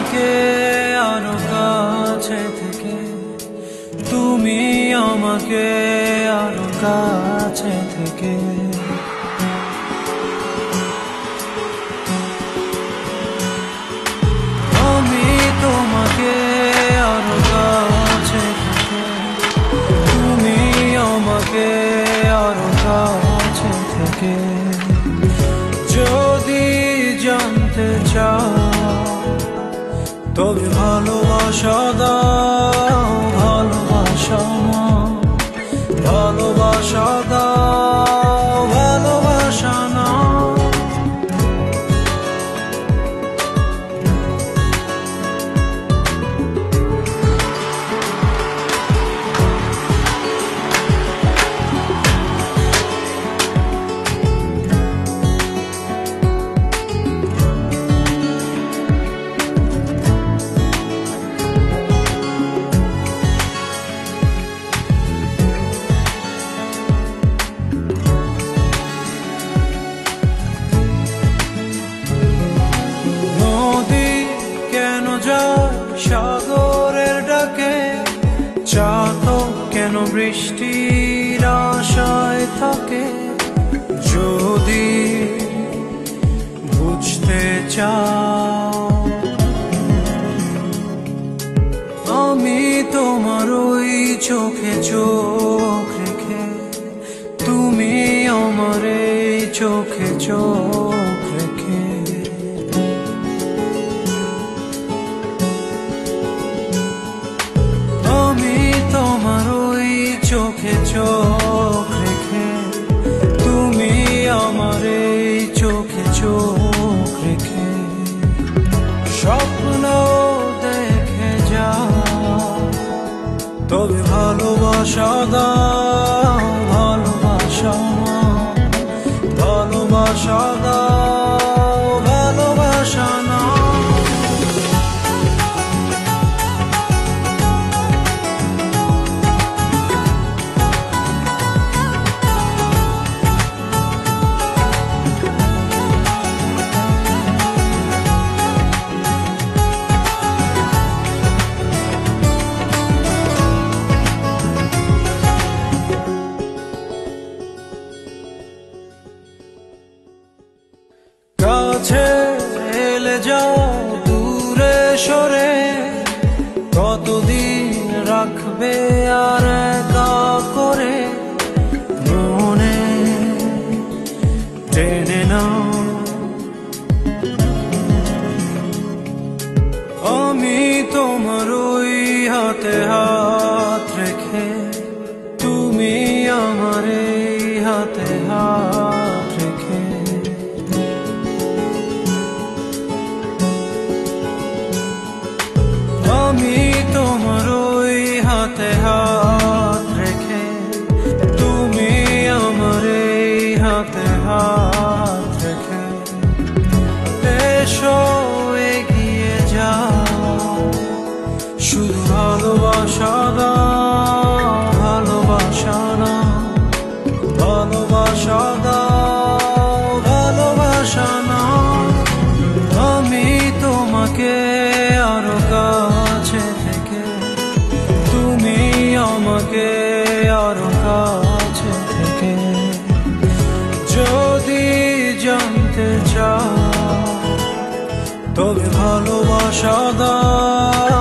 আমাকে আরো কাছে থেকে, তুমি আমাকে আরো কাছে থেকে। আমি তোমাকে আরো কাছে থেকে, তুমি আমাকে আরো কাছে থেকে। যদি জানতে চাও তবে ভালোবাসা দাও, ভালোবাসা না, ভালোবাসা দাও, ভালোবাসা না। সাগরের ডাকে চাতক কেন বৃষ্টির আশায় থাকে? যদি বুঝতে চাও আমি তোমার ওই চোখে চোখ রেখে, তুমি আমার এই চোখে চোখ রেখে। তোমার ওই চোখে চোখ রেখে, তুমি আমার এই চোখে চোখ রেখে। স্বপ্ন দেখে যাও তবে ভালোবাসা দাও, ভালোবাসা না, ভালোবাসা দাও, ভালোবাসা না। কাছে এলে যাও দূরে সরে, কতদিন রাখবে আর একা করে? মনে টেনে নাও আমি তোমার ওই হাতে হাত রেখে, তুমি আমার এই হাতে হাত রেখে। আমি তোমার ওই হাতে হাত রেখে, তুমি আমার এই হাতে হাত রেখে। এসো এগিয়ে যাও, শুধু ভালোবাসা দাও, ভালোবাসা না, ভালোবাসা দাও, ভালোবাসা না। আমি তোমাকে আরো কাছে থেকে, তুমি আমাকে আরো কাছে থেকে। যদি জানতে চাও তবে ভালোবাসা দাও,